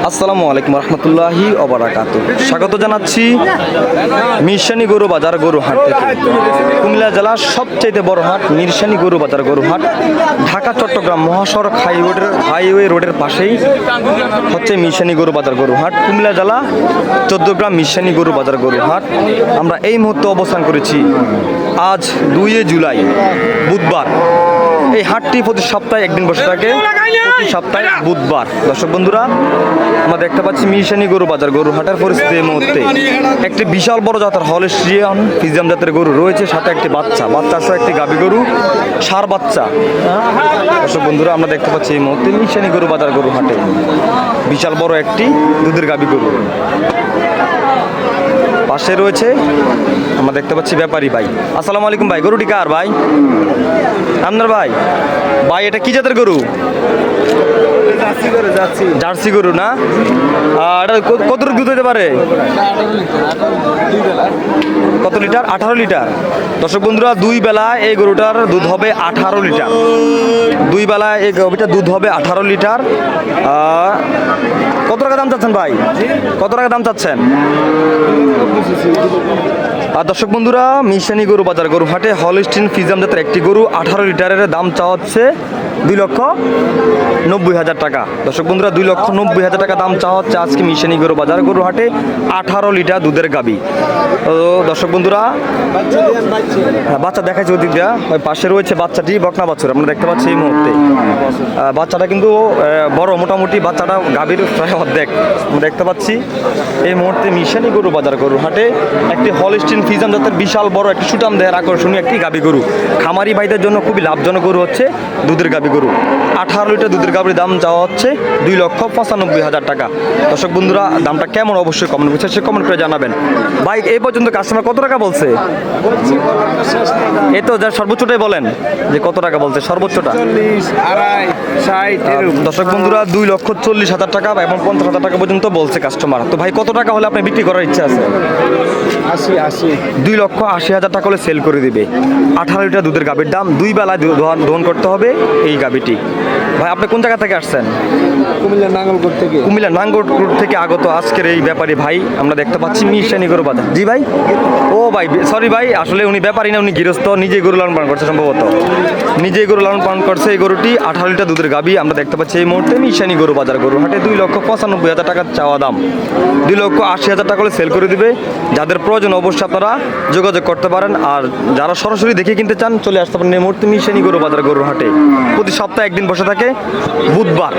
আসসালামু আলাইকুম রহমতুল্লাহি ওবারাকাতুহু। স্বাগত জানাচ্ছি মিরসানি গরু বাজার গরু হাট থেকে। কুমিল্লা জেলার সবচেয়ে বড় হাট মিরসানি গরু বাজার গরু হাট। ঢাকা চট্টগ্রাম মহাসড়ক হাইওয়ে রোডের পাশেই হচ্ছে মিরসানি গরু বাজার গরু হাট। কুমিল্লা জেলা 14 গ্রাম মিরসানি গরু বাজার গরু হাট। আমরা এই মুহূর্তে অবস্থান করেছি আজ 2 জুলাই বুধবার। এই হাটটি প্রতি সপ্তাহে একদিন বসে থাকে, প্রতি সপ্তাহে বুধবার। দর্শক বন্ধুরা, আমরা দেখতে পাচ্ছি মিরসানি গরু বাজার গরু হাটের পরিস্থিতি এই মুহূর্তে। একটি বিশাল বড় জাতের হলস্টিয়ান ফ্রিজিয়ান জাতের গরু রয়েছে, সাথে একটি বাচ্চা সহ একটি গাভী গরু, ষাঁড় বাচ্চা। দর্শক বন্ধুরা, আমরা দেখতে পাচ্ছি এই মুহূর্তে মিরসানি গরু বাজার গরু হাটে বিশাল বড় একটি দুধের গাভী গরু। পাশে রয়েছে আমরা দেখতে পাচ্ছি ব্যাপারী ভাই। আসসালামু আলাইকুম ভাই। গরুটি কার ভাই? আপনার ভাই? ভাই এটা কি জাতের গরু? জার্সি গরু না? এটা কতটুকু দুধ হতে পারে? কত লিটার? 18 লিটার। দর্শক বন্ধুরা, 2 বেলা এই গরুটার দুধ হবে 18 লিটার। 2 বেলা এই গরুটার দুধ হবে 18 লিটার। কত টাকা দাম চাচ্ছেন ভাই? কত টাকা দাম চাচ্ছেন? আর দর্শক বন্ধুরা, মিরসানি গরু বাজার গরু হাটে হলস্টিন ফ্রিজিয়ান জাতের একটি গরু 18 লিটারের দাম চাওয়া হচ্ছে 2,90,000 টাকা। দর্শক বন্ধুরা, 2,90,000 টাকা দাম চাওয়া হচ্ছে আজকে মিরসানি গরু বাজার গরু হাটে 18 লিটার দুধের গাবি। তো দর্শক বন্ধুরা, বাচ্চা দেখাচ্ছে ওদিক দিয়া, ওই পাশে রয়েছে বাচ্চাটি বকনা বাছুর আমরা দেখতে পাচ্ছি এই মুহূর্তে। বাচ্চাটা কিন্তু বড়, মোটামুটি বাচ্চাটা গাভীর প্রায় অর্ধেক আমরা দেখতে পাচ্ছি এই মুহূর্তে মিরসানি গরু বাজার গরু হাটে। একটি হলস্টিন ফ্রিজিয়ান জাতের বিশাল বড় একটি সুটাম দেহের আকর্ষণীয় একটি গাভী গরু। খামারি ভাইদের জন্য খুবই লাভজনক গরু হচ্ছে দুধের গাভী গরু। 18 লিটার দুধের গাভীর দাম চাওয়া হচ্ছে 2,95,000 টাকা। দর্শক বন্ধুরা, দামটা কেমন অবশ্যই কমেন্ট করছে, সে কমেন্ট করে জানাবেন। ভাই, এই পর্যন্ত কাস্টমার কত টাকা বলছে? এই তো যা সর্বোচ্চটাই বলেন যে কত টাকা বলছে সর্বোচ্চটা? দর্শক বন্ধুরা, 2,40,000 টাকা এবং 50,000 টাকা পর্যন্ত বলছে কাস্টমার। তো ভাই, কত টাকা হলে আপনি বিক্রি করার ইচ্ছা আছে? 2,80,000 টাকা হলে সেল করে দিবে। 18 লিটার দুধের গাভীর দাম, 2 বেলায় দহন করতে হবে এই গাভীটি। ভাই, আপনি কোন জায়গা থেকে আসছেন? কুমিল্লা নাঙ্গলকোট থেকে। কুমিল্লা নাঙ্গলকোট থেকে আগত আজকের এই ব্যাপারী ভাই আমরা দেখতে পাচ্ছি মিরসানি গরু বাজার। জি ভাই? ও ভাই, সরি ভাই, আসলে উনি ব্যাপারী না, উনি গৃহস্থ, নিজেই গরু লালন পালন করছে, সম্ভবত নিজেই গরু লালন পালন করছে। এই গরুটি 18 লিটার দুধের গাভী আমরা দেখতে পাচ্ছি এই মুহূর্তে মিরসানি গরু বাজার গরু হাটে। 2,95,000 টাকা চাওয়া দাম, 2,80,000 টাকা করে সেল করে দিবে। যাদের প্রয়োজন অবশ্যই আপনারা যোগাযোগ করতে পারেন। আর যারা সরাসরি দেখে কিনতে চান চলে আসতে পারেন এই মুহূর্তে মিরসানি গরু বাজার গরু হাটে। প্রতি সপ্তাহে একদিন বসে থাকে, বুধবার।